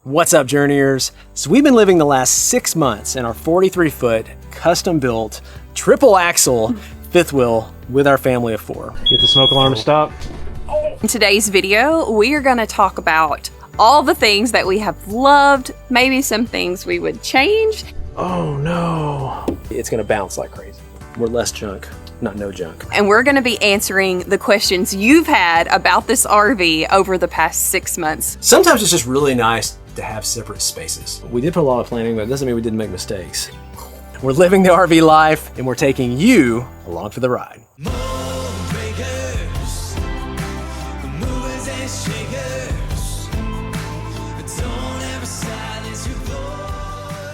What's up, Journeyers? So we've been living the last 6 months in our 43-foot, custom-built, triple-axle fifth wheel with our family of 4. Get the smoke alarm to stop. In today's video, we are going to talk about all the things that we have loved, maybe some things we would change. Oh no. It's going to bounce like crazy. We're less junk, not no junk. And we're going to be answering the questions you've had about this RV over the past 6 months. Sometimes it's just really nice to have separate spaces. We did put a lot of planning, but it doesn't mean we didn't make mistakes. We're living the RV life, and we're taking you along for the ride.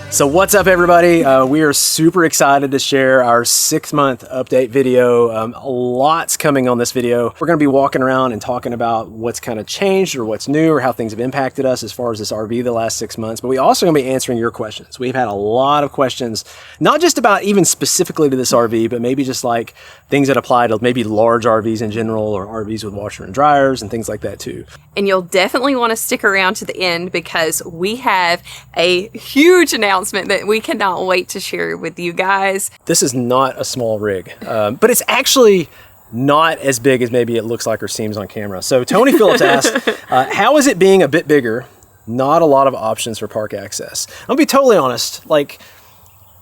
So what's up, everybody? We are super excited to share our 6-month update video. Lots coming on this video. We're going to be walking around and talking about what's kind of changed or what's new or how things have impacted us as far as this RV the last 6 months. But we also going to be answering your questions. We've had a lot of questions, not just about even specifically to this RV, but maybe just like things that apply to maybe large RVs in general or RVs with washer and dryers and things like that too. And you'll definitely want to stick around to the end because we have a huge announcement that we cannot wait to share with you guys. This is not a small rig, but it's actually not as big as maybe it looks like or seems on camera. So Tony Phillips asked, how is it being a bit bigger? Not a lot of options for park access. I'll be totally honest, like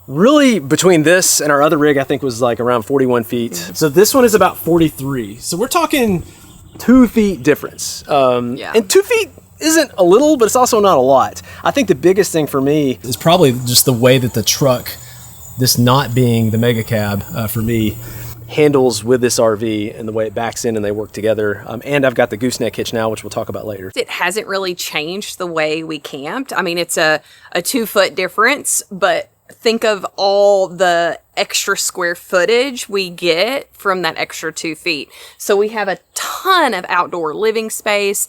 really between this and our other rig, I think was like around 41 feet. So this one is about 43. So we're talking 2 feet difference. And 2 feet isn't a little, but it's also not a lot. I think the biggest thing for me is probably just the way that the truck, this not being the mega cab for me, handles with this RV and the way it backs in and they work together. And I've got the gooseneck hitch now, which we'll talk about later. It hasn't really changed the way we camped. I mean, it's a 2 foot difference, but think of all the extra square footage we get from that extra 2 feet. So we have a ton of outdoor living space,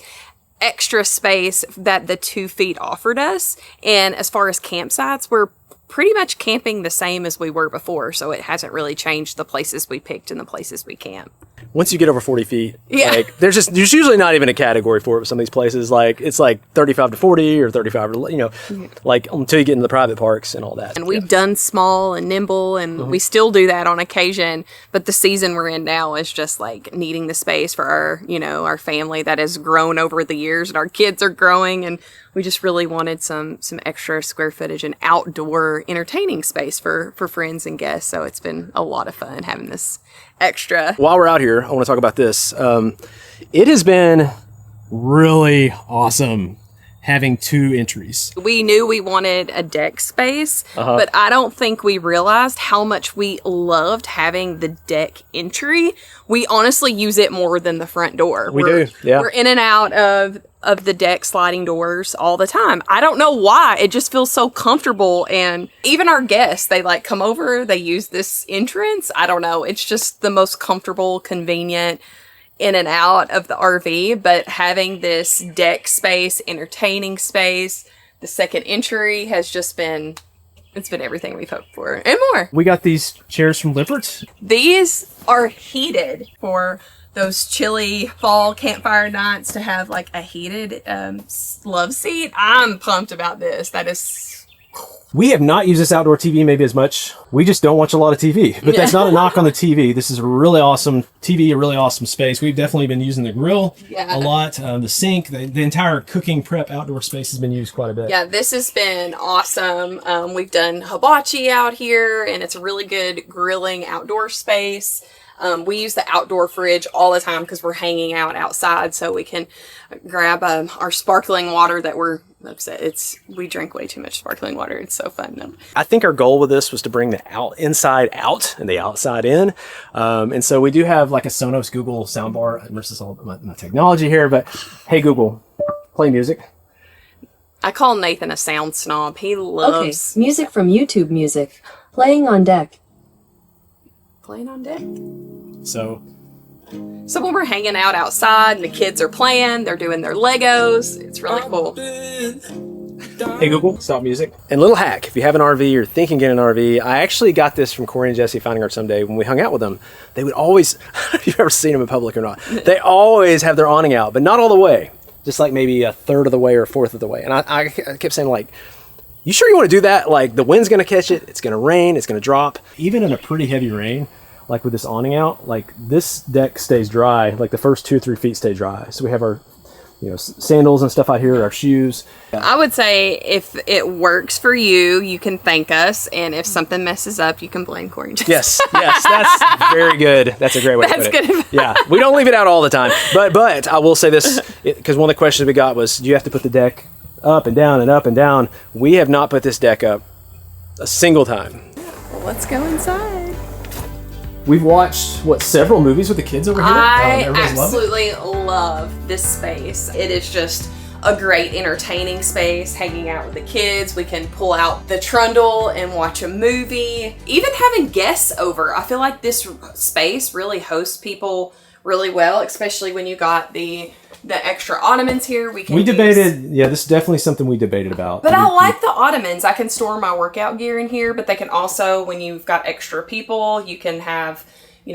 extra space that the 2 feet offered us. And as far as campsites, we're pretty much camping the same as we were before. So it hasn't really changed the places we picked and the places we camp. Once you get over 40 feet, like there's usually not even a category for it with some of these places. Like it's like 35 to 40 or 35 to, like until you get into the private parks and all that. And we've done small and nimble and we still do that on occasion. But the season we're in now is just like needing the space for our, our family that has grown over the years and our kids are growing. And we just really wanted some extra square footage and outdoor entertaining space for friends and guests. So it's been a lot of fun having this extra. While we're out here, I want to talk about this. It has been really awesome having 2 entries. We knew we wanted a deck space, but I don't think we realized how much we loved having the deck entry. We honestly use it more than the front door. We do, yeah. We're in and out of the deck sliding doors all the time. I don't know why. It just feels so comfortable. And even our guests, they like come over, they use this entrance. I don't know. It's just the most comfortable, convenient in and out of the RV. But having this deck space, entertaining space, the second entry has just been, it's been everything we've hoped for and more. We got these chairs from Lippert. These are heated for those chilly fall campfire nights to have like a heated love seat. I'm pumped about this. That is... We have not used this outdoor TV maybe as much. We just don't watch a lot of TV, but that's not a knock on the TV. This is a really awesome TV, a really awesome space. We've definitely been using the grill a lot, the sink, the entire cooking prep outdoor space has been used quite a bit. Yeah, this has been awesome. We've done hibachi out here and it's a really good grilling outdoor space. We use the outdoor fridge all the time because we're hanging out outside, so we can grab our sparkling water that we're upset. We drink way too much sparkling water. It's so fun though. I think our goal with this was to bring the inside out and the outside in. And so we do have like a Sonos Google soundbar. Marissa's all my technology here, but hey Google, play music. I call Nathan a sound snob. He loves music from YouTube Music. Playing on deck. Playing on deck. So when we're hanging out outside and the kids are playing, they're doing their Legos. It's really cool. Hey Google, stop music. And little hack, if you have an RV or thinking getting an RV, I actually got this from Corey and Jesse Finding Art Someday. When we hung out with them, they would always, if you've ever seen them in public or not, they always have their awning out, but not all the way. just like maybe a third of the way or a fourth of the way. And I kept saying, like, you sure you want to do that? Like, the wind's going to catch it, it's going to rain, it's going to drop. Even in a pretty heavy rain, like with this awning out, like this deck stays dry, like the first 2 or 3 feet stay dry. So we have our, sandals and stuff out here, our shoes. I would say if it works for you, you can thank us, and if something messes up, you can blame Corey. Yes, that's very good. That's a great way to put it. That's good. Yeah, we don't leave it out all the time. But I will say this, because one of the questions we got was, do you have to put the deck up and down and up and down? We have not put this deck up a single time. Well, let's go inside. We've watched, several movies with the kids over here? I absolutely love this space. It is just a great entertaining space, hanging out with the kids. We can pull out the trundle and watch a movie. Even having guests over, I feel like this space really hosts people really well, especially when you got the extra ottomans here. We debated, this is definitely something we debated about. But I like the ottomans. I can store my workout gear in here, but they can also, when you've got extra people, you can have,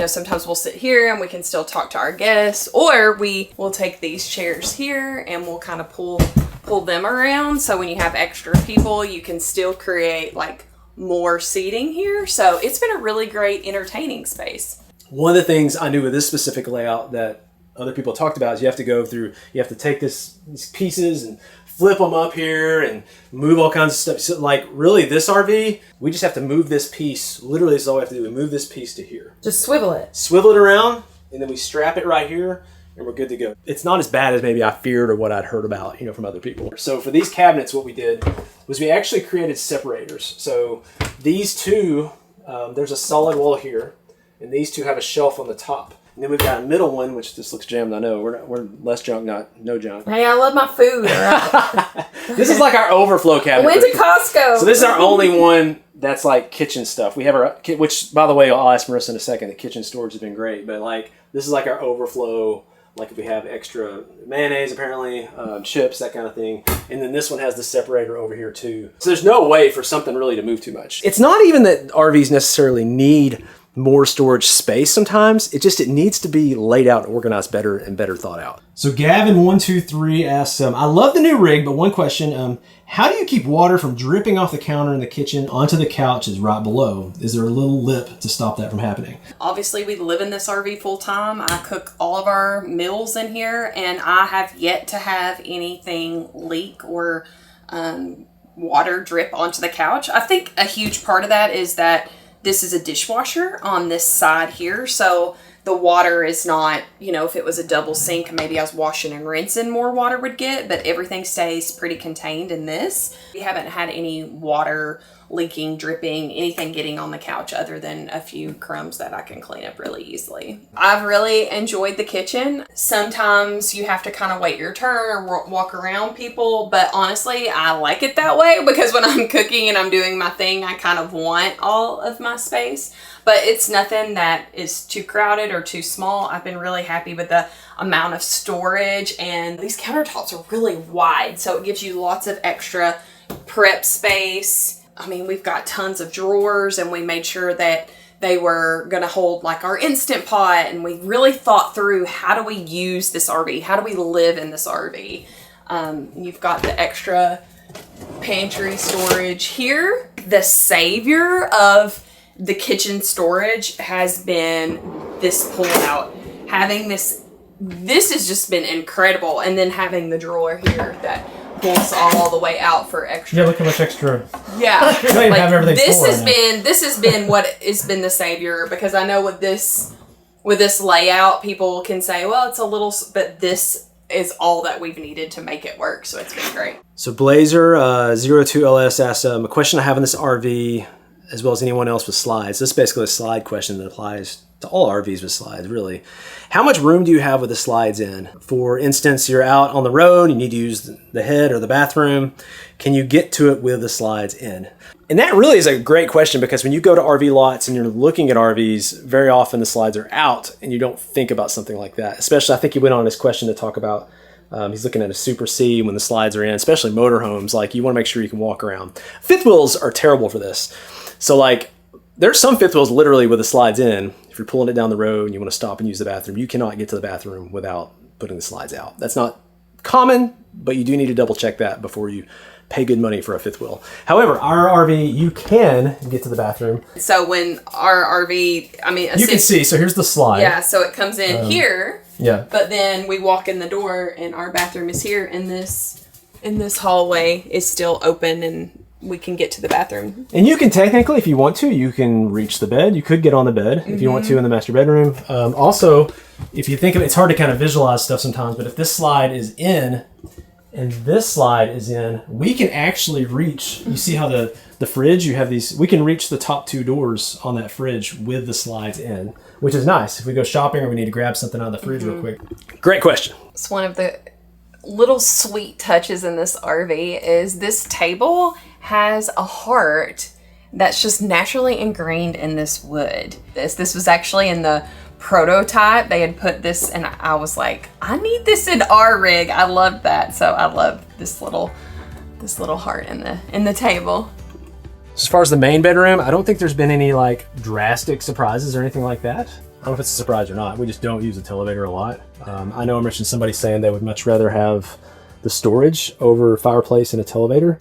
sometimes we'll sit here and we can still talk to our guests, or we will take these chairs here and we'll kind of pull them around. So when you have extra people, you can still create like more seating here. So it's been a really great entertaining space. One of the things I knew with this specific layout that other people talked about is you have to take these pieces and flip them up here and move all kinds of stuff. So like really this RV, we just have to move this piece. Literally this is all we have to do. We move this piece to here. Just swivel it. Swivel it around, and then we strap it right here and we're good to go. It's not as bad as maybe I feared or what I'd heard about, from other people. So for these cabinets, what we did was we actually created separators. So these two, there's a solid wall here, and these two have a shelf on the top. And then we've got a middle one, which just looks jammed. I know we're less junk, no junk. Hey, I love my food. All right. This is like our overflow cabinet. I went to Costco. So this is our only one that's like kitchen stuff. We have our, which by the way, I'll ask Marissa in a second. The kitchen storage has been great, but like this is like our overflow. Like if we have extra mayonnaise, apparently, chips, that kind of thing. And then this one has the separator over here too. So there's no way for something really to move too much. It's not even that RVs necessarily need more storage space sometimes. It needs to be laid out and organized better and better thought out. So Gavin123 asks, I love the new rig, but one question, how do you keep water from dripping off the counter in the kitchen onto the couches right below? Is there a little lip to stop that from happening? Obviously, we live in this RV full time. I cook all of our meals in here, and I have yet to have anything leak or water drip onto the couch. I think a huge part of that is that this is a dishwasher on this side here, so the water is not, if it was a double sink, maybe I was washing and rinsing, more water would get, but everything stays pretty contained in this. We haven't had any water leaking, dripping, anything getting on the couch other than a few crumbs that I can clean up really easily. I've really enjoyed the kitchen. Sometimes you have to kind of wait your turn or walk around people, but honestly, I like it that way because when I'm cooking and I'm doing my thing, I kind of want all of my space. But it's nothing that is too crowded or too small. I've been really happy with the amount of storage, and these countertops are really wide, so it gives you lots of extra prep space. I mean, we've got tons of drawers, and we made sure that they were going to hold like our Instant Pot, and we really thought through how do we use this RV? How do we live in this RV? You've got the extra pantry storage here. The savior of the kitchen storage has been this pull out. Having this has just been incredible. And then having the drawer here that pulls all the way out for extra. Yeah, look how much extra. Yeah. Like, have everything this has been what has been the savior, because I know with this layout, people can say, well, it's a little, but this is all that we've needed to make it work. So it's been great. So Blazer 02LS asked a question I have in this RV, as well as anyone else with slides. This is basically a slide question that applies to all RVs with slides, really. How much room do you have with the slides in? For instance, you're out on the road, you need to use the head or the bathroom. Can you get to it with the slides in? And that really is a great question, because when you go to RV lots and you're looking at RVs, very often the slides are out and you don't think about something like that. Especially, I think he went on his question to talk about, he's looking at a Super C when the slides are in, especially motorhomes. Like, you want to make sure you can walk around. Fifth wheels are terrible for this. So like, there's some fifth wheels literally with the slides in. If you're pulling it down the road and you want to stop and use the bathroom, you cannot get to the bathroom without putting the slides out. That's not common, but you do need to double check that before you pay good money for a fifth wheel. However, our RV, you can get to the bathroom. So when our RV, I mean, you can see, so here's the slide. Yeah, so it comes in here. Yeah. But then we walk in the door and our bathroom is here, and this hallway is still open and we can get to the bathroom. And you can technically, if you want to, you can reach the bed. You could get on the bed if you want to in the master bedroom. Also, if you think of it, it's hard to kind of visualize stuff sometimes, but if this slide is in and this slide is in, we can actually reach, you see how the fridge, you have these, we can reach the top two doors on that fridge with the slides in, which is nice. If we go shopping or we need to grab something out of the fridge real quick. Great question. It's one of the little sweet touches in this RV is this table has a heart that's just naturally ingrained in this wood. This was actually in the prototype. They had put this, and I was like, I need this in our rig. I loved that. So I love this little heart in the table. As far as the main bedroom, I don't think there's been any like drastic surprises or anything like that. I don't know if it's a surprise or not. We just don't use the Televator a lot. I know I mentioned somebody saying they would much rather have the storage over Fireplace and a Televator.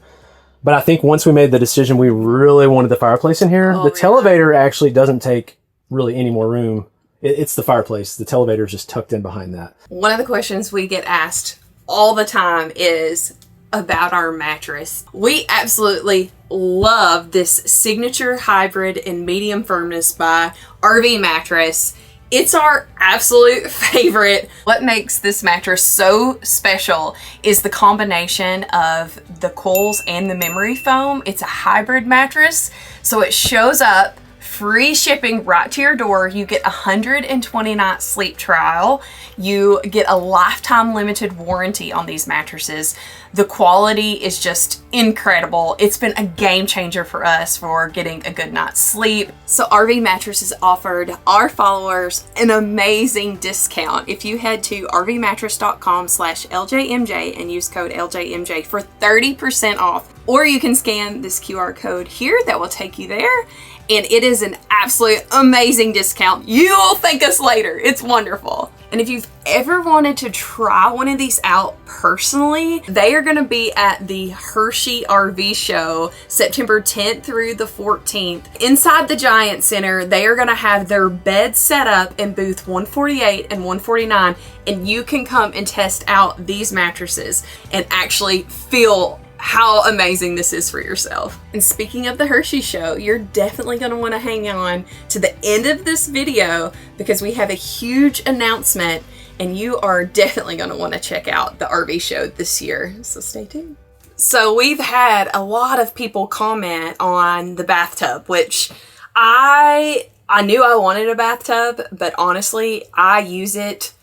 But I think once we made the decision, we really wanted the Fireplace in here. The Televator actually doesn't take really any more room. It's the Fireplace. The Televator is just tucked in behind that. One of the questions we get asked all the time is about our mattress. We absolutely love this signature hybrid and medium firmness by RV Mattress. It's our absolute favorite. What makes this mattress so special is the combination of the coils and the memory foam. It's a hybrid mattress, so it shows up, free shipping right to your door. You get 120 night sleep trial. You get a lifetime limited warranty on these mattresses. The quality is just incredible. It's been a game changer for us for getting a good night's sleep. So RV Mattress has offered our followers an amazing discount. If you head to rvmattress.com/LJMJ and use code LJMJ for 30% off, or you can scan this QR code here that will take you there. And it is an absolute amazing discount. You'll thank us later. It's wonderful. And if you've ever wanted to try one of these out personally, they are going to be at the Hershey RV show September 10th through the 14th. Inside the Giant Center, they are going to have their bed set up in booth 148 and 149, and you can come and test out these mattresses and actually feel how amazing this is for yourself. And speaking of the Hershey show, you're definitely going to want to hang on to the end of this video because we have a huge announcement and you are definitely going to want to check out the RV show this year. So stay tuned. So we've had a lot of people comment on the bathtub, which I knew I wanted a bathtub, but honestly, I use it.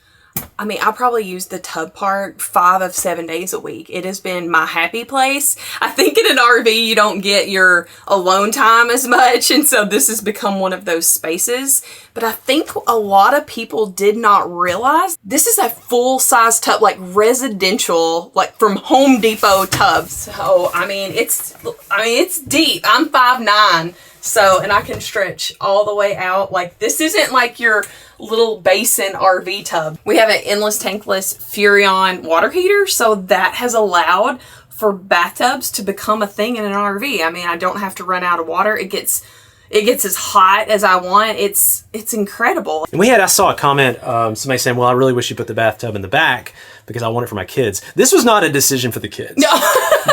I mean, I probably use the tub part 5 of 7 days a week. It has been my happy place. I think in an RV, you don't get your alone time as much. And so this has become one of those spaces. But I think a lot of people did not realize this is a full-size tub, like residential, like from Home Depot tub. So, I mean, it's deep. I'm 5'9". So, and I can stretch all the way out. Like, this isn't like your little basin RV tub. We have an endless tankless Furrion water heater, so that has allowed for bathtubs to become a thing in an RV. I mean, I don't have to run out of water. It gets as hot as I want. It's incredible. And I saw a comment, somebody saying, well, I really wish you put the bathtub in the back because I want it for my kids. This was not a decision for the kids. No.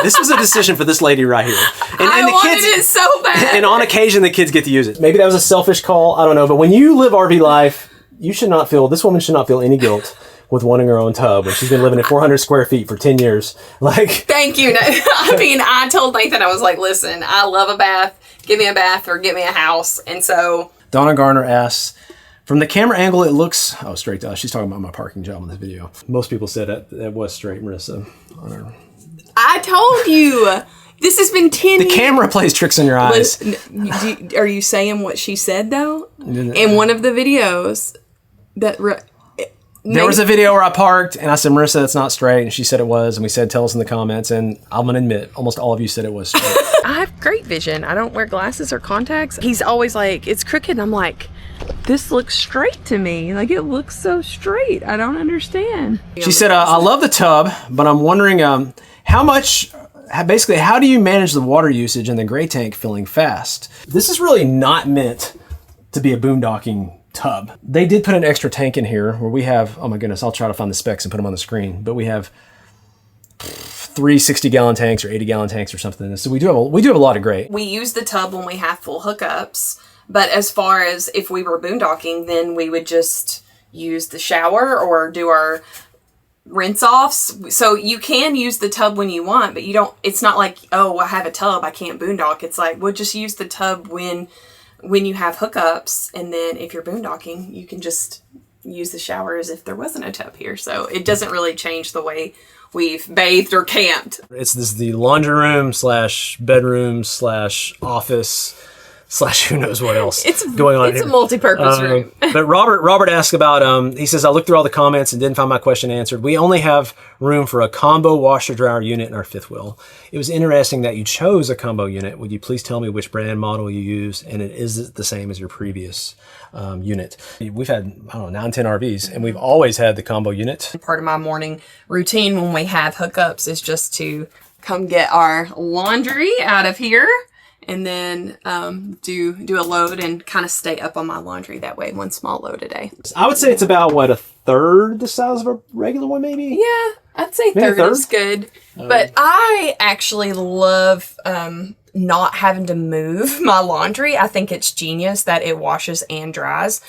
This was a decision for this lady right here. And I wanted it so bad. And on occasion, the kids get to use it. Maybe that was a selfish call. I don't know. But when you live RV life, this woman should not feel any guilt with wanting her own tub when she's been living in 400 square feet for 10 years. Like, thank you. I mean, I told Nathan, I was like, listen, I love a bath. Give me a bath or give me a house. And so Donna Garner asks, from the camera angle, it looks, straight to us. She's talking about my parking job in this video. Most people said that was straight, Marissa. I told you. This has been 10 years. The camera plays tricks on your eyes. Are you saying what she said, though? In one of the videos that... There was a video where I parked and I said, Marissa, that's not straight. And she said it was. And we said, tell us in the comments. And I'm going to admit, almost all of you said it was straight. I have great vision. I don't wear glasses or contacts. He's always like, it's crooked. And I'm like, this looks straight to me. Like, it looks so straight. I don't understand. She said, I love the tub, but I'm wondering basically, how do you manage the water usage in the gray tank filling fast? This is really not meant to be a boondocking tub. They did put an extra tank in here where we have, oh my goodness, I'll try to find the specs and put them on the screen, but we have 3 60-gallon tanks or 80-gallon tanks or something. So we do have a lot of gray. We use the tub when we have full hookups, but as far as if we were boondocking, then we would just use the shower or do our rinse offs. So you can use the tub when you want, but it's not like, oh, I have a tub, I can't boondock. It's like, we'll just use the tub when you have hookups, and then if you're boondocking, you can just use the shower as if there wasn't a tub here. So it doesn't really change the way we've bathed or camped. This is the laundry room / bedroom / office / who knows what else going on. It's a multi-purpose room. But Robert asked about, he says, I looked through all the comments and didn't find my question answered. We only have room for a combo washer dryer unit in our fifth wheel. It was interesting that you chose a combo unit. Would you please tell me which brand model you use, and is it the same as your previous unit? We've had, 9, 10 RVs, and we've always had the combo unit. Part of my morning routine when we have hookups is just to come get our laundry out of here, and then do a load and kind of stay up on my laundry that way, one small load a day. I would say it's about, a third the size of a regular one, maybe? Yeah, I'd say third is good. But I actually love not having to move my laundry. I think it's genius that it washes and dries.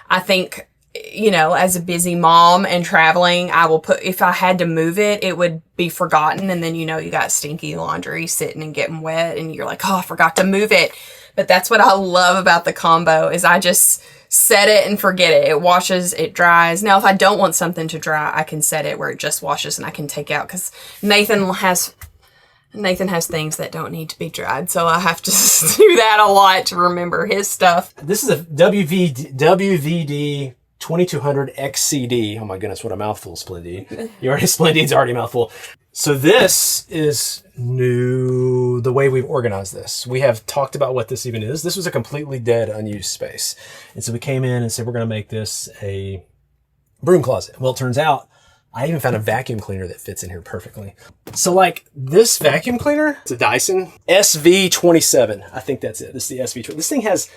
I think, as a busy mom and traveling, if I had to move it, it would be forgotten. And then, you got stinky laundry sitting and getting wet and you're like, oh, I forgot to move it. But that's what I love about the combo is I just set it and forget it. It washes, it dries. Now, if I don't want something to dry, I can set it where it just washes and I can take out, because Nathan has things that don't need to be dried. So I have to do that a lot to remember his stuff. This is a WVD 2200 XCD. Oh my goodness, what a mouthful, Splendid. Splendid's already a mouthful. So this is new, the way we've organized this. We have talked about what this even is. This was a completely dead, unused space. And so we came in and said, we're going to make this a broom closet. Well, it turns out I even found a vacuum cleaner that fits in here perfectly. So this vacuum cleaner, it's a Dyson SV27. I think that's it. This is the SV20. This thing has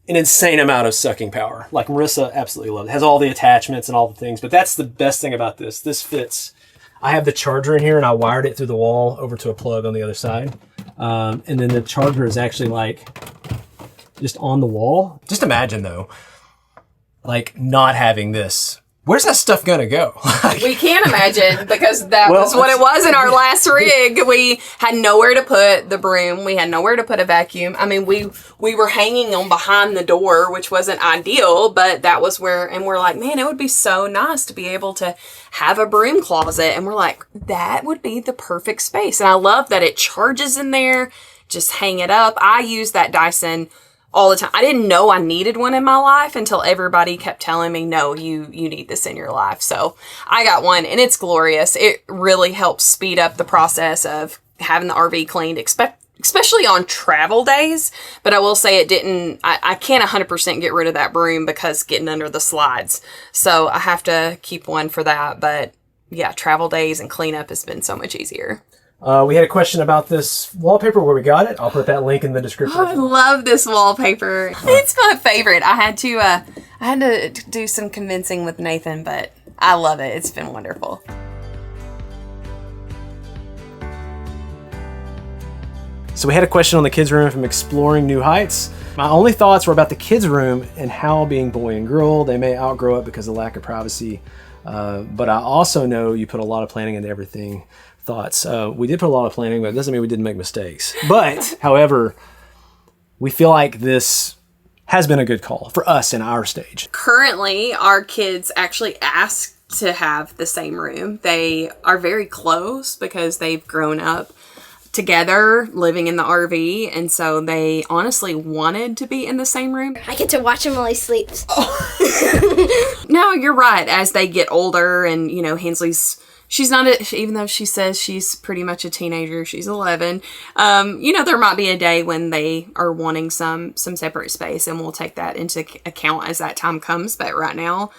an insane amount of sucking power. Like Marissa absolutely loves it. It has all the attachments and all the things, but that's the best thing about this. This fits. I have the charger in here and I wired it through the wall over to a plug on the other side. And then the charger is actually just on the wall. Just imagine though, not having this. Where's that stuff gonna go? We can't imagine, because that was what it was in our last rig. We had nowhere to put the broom. We had nowhere to put a vacuum. I mean, we were hanging on behind the door, which wasn't ideal, but that was where, and we're like, man, it would be so nice to be able to have a broom closet. And we're like, that would be the perfect space. And I love that it charges in there. Just hang it up. I use that Dyson all the time. I didn't know I needed one in my life until everybody kept telling me, no, you need this in your life. So I got one and it's glorious. It really helps speed up the process of having the RV cleaned, especially on travel days. But I will say I can't 100% get rid of that broom because getting under the slides. So I have to keep one for that. But yeah, travel days and cleanup has been so much easier. We had a question about this wallpaper, where we got it. I'll put that link in the description. Oh, I love this wallpaper. It's my favorite. I had to do some convincing with Nathan, but I love it. It's been wonderful. So we had a question on the kids' room from Exploring New Heights. My only thoughts were about the kids' room and how, being boy and girl, they may outgrow it because of lack of privacy. But I also know you put a lot of planning into everything. Thoughts. We did put a lot of planning, but it doesn't mean we didn't make mistakes. But, however, we feel like this has been a good call for us in our stage. Currently, our kids actually ask to have the same room. They are very close because they've grown up together living in the RV, and so they honestly wanted to be in the same room. I get to watch him while he sleeps. No, you're right. As they get older and, Hensley's she's not, even though she says she's pretty much a teenager, she's 11. There might be a day when they are wanting some separate space, and we'll take that into account as that time comes. But right now,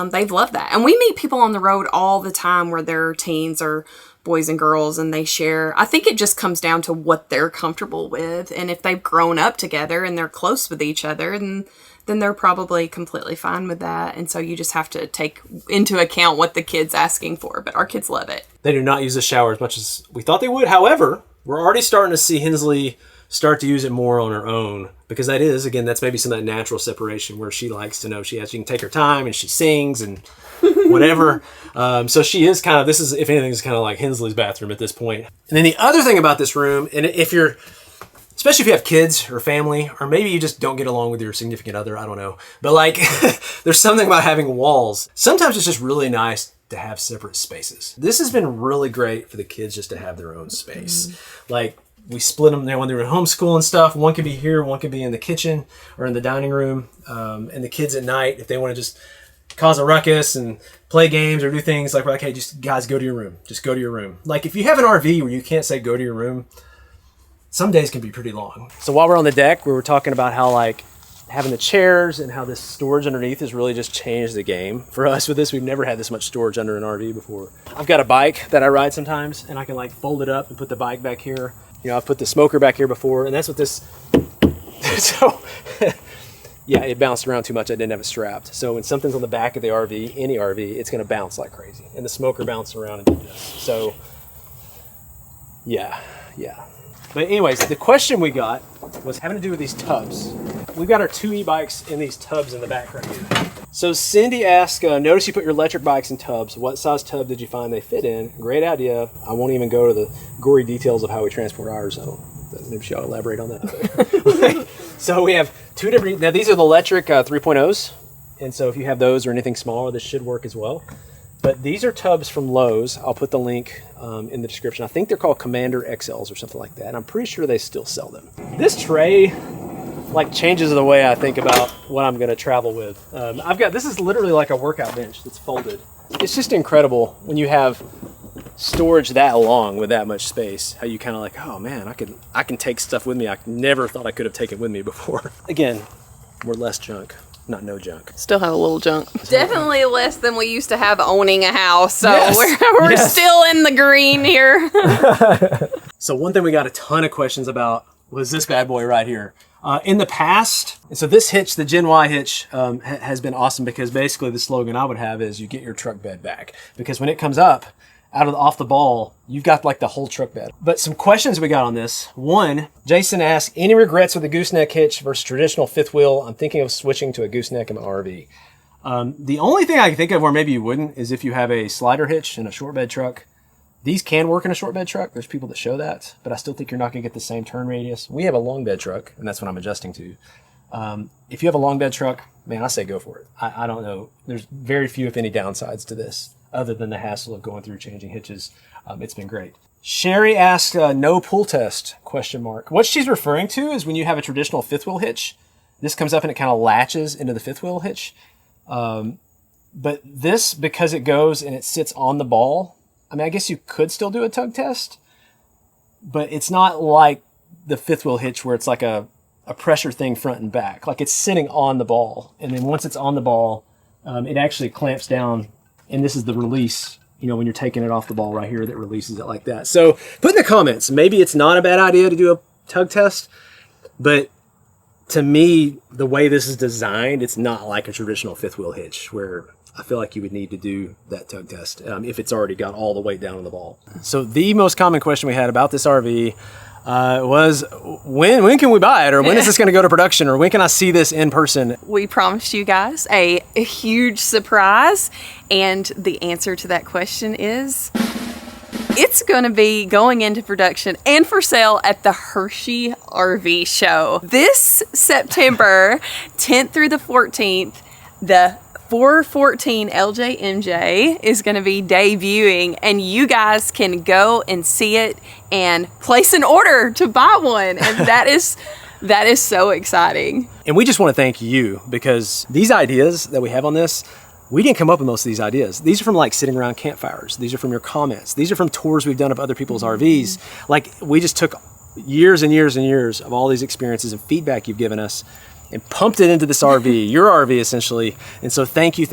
they've loved that. And we meet people on the road all the time where they're teens or boys and girls, and they share. I think it just comes down to what they're comfortable with. And if they've grown up together and they're close with each other, then they're probably completely fine with that. And so you just have to take into account what the kid's asking for. But our kids love it. They do not use the shower as much as we thought they would. However, we're already starting to see Hensley start to use it more on her own, because that's maybe some of that natural separation where she likes to know she can take her time and she sings and whatever. So she is kind of, if anything, is kind of like Hensley's bathroom at this point. And then the other thing about this room, and especially if you have kids or family, or maybe you just don't get along with your significant other, I don't know. But there's something about having walls. Sometimes it's just really nice to have separate spaces. This has been really great for the kids just to have their own space. Mm-hmm. We split them there when they were in homeschool and stuff. One could be here, one could be in the kitchen or in the dining room. And the kids at night, if they want to just cause a ruckus and play games or do things, we're like, hey, just guys, go to your room. Just go to your room. If you have an RV where you can't say go to your room, some days can be pretty long. So while we're on the deck, we were talking about how having the chairs and how this storage underneath has really just changed the game for us with this. We've never had this much storage under an RV before. I've got a bike that I ride sometimes, and I can fold it up and put the bike back here. I've put the smoker back here before, and that's what this, so yeah, it bounced around too much. I didn't have it strapped. So when something's on the back of the RV, any RV, it's going to bounce like crazy. And the smoker bounced around and did this. So yeah. But anyways, the question we got was having to do with these tubs. We've got our 2 e-bikes in these tubs in the back right here. So Cindy asked, notice you put your electric bikes in tubs. What size tub did you find they fit in? Great idea. I won't even go to the gory details of how we transport ours. Maybe she ought to elaborate on that. So we have 2 different, now these are the electric 3.0s. And so if you have those or anything smaller, this should work as well. But these are tubs from Lowe's. I'll put the link in the description. I think they're called Commander XLs or something like that. And I'm pretty sure they still sell them. This tray changes the way I think about what I'm going to travel with. This is literally like a workout bench that's folded. It's just incredible when you have storage that long with that much space, how you kind of oh man, I can take stuff with me I never thought I could have taken with me before. Again, we're less junk. Not no junk. Still have a little junk. Definitely less than we used to have owning a house. So yes. we're still in the green here. So one thing we got a ton of questions about was this bad boy right here. In the past, and so this hitch, the Gen Y hitch, has been awesome, because basically the slogan I would have is you get your truck bed back. Because when it comes up, off the ball, you've got the whole truck bed. But some questions we got on this. One, Jason asked, any regrets with the gooseneck hitch versus traditional fifth wheel? I'm thinking of switching to a gooseneck in my RV. The only thing I can think of where maybe you wouldn't is if you have a slider hitch in a short bed truck. These can work in a short bed truck. There's people that show that, but I still think you're not going to get the same turn radius. We have a long bed truck, and that's what I'm adjusting to. If you have a long bed truck, man, I say go for it. I don't know. There's very few, if any, downsides to this, other than the hassle of going through changing hitches. It's been great. Sherry asked, no pull test, ? What she's referring to is when you have a traditional fifth wheel hitch, this comes up and it kind of latches into the fifth wheel hitch. But this, because it goes and it sits on the ball, I guess you could still do a tug test, but it's not like the fifth wheel hitch where it's like a pressure thing front and back. It's sitting on the ball. And then once it's on the ball, it actually clamps down. And this is the release, when you're taking it off the ball right here, that releases it like that. So put in the comments, maybe it's not a bad idea to do a tug test, but to me, the way this is designed, it's not like a traditional fifth wheel hitch where I feel like you would need to do that tug test if it's already got all the weight down on the ball. So the most common question we had about this RV was when can we buy it, or when is this going to go to production, or when can I see this in person? We promised you guys a huge surprise, and the answer to that question is it's going to be going into production and for sale at the Hershey RV Show this September 10th through the 14th. The 414 LJMJ is going to be debuting, and you guys can go and see it and place an order to buy one. And that is so exciting. And we just want to thank you, because these ideas that we have on this, we didn't come up with most of these ideas. These are from like sitting around campfires. These are from your comments. These are from tours we've done of other people's RVs. Like, we just took years and years and years of all these experiences and feedback you've given us and pumped it into this RV, your RV essentially. And so thank you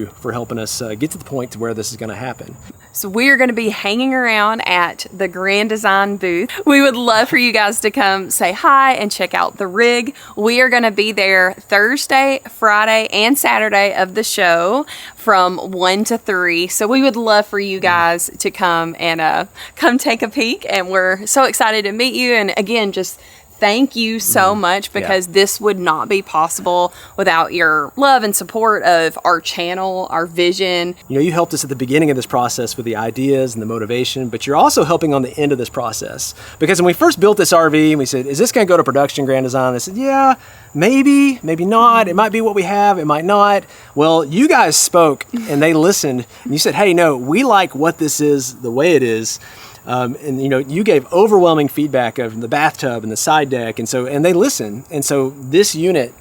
for helping us get to the point to where this is going to happen. So we are going to be hanging around at the Grand Design booth. We would love for you guys to come say hi and check out the rig. We are going to be there Thursday, Friday, and Saturday of the show from 1 to 3. So we would love for you guys to come and come take a peek. And we're so excited to meet you. And again, just thank you so much, because this would not be possible without your love and support of our channel, our vision. You know, you helped us at the beginning of this process with the ideas and the motivation, but you're also helping on the end of this process. Because when we first built this RV and we said, is this going to go to production Grand Design? They said, yeah, maybe not. It might be what we have. It might not. Well, you guys spoke and they listened and you said, hey, no, we like what this is the way it is. And you know, you gave overwhelming feedback of the bathtub and the side deck, and they listen. And so this unit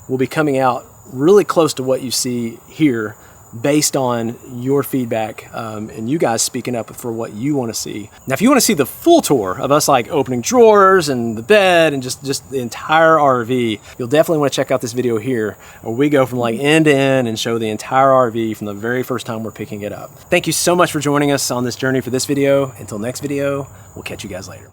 will be coming out really close to what you see here, based on your feedback and you guys speaking up for what you want to see. Now, if you want to see the full tour of us, like opening drawers and the bed and just the entire RV, you'll definitely want to check out this video here, where we go from like end to end and show the entire RV from the very first time we're picking it up. Thank you so much for joining us on this journey for this video. Until next video, we'll catch you guys later.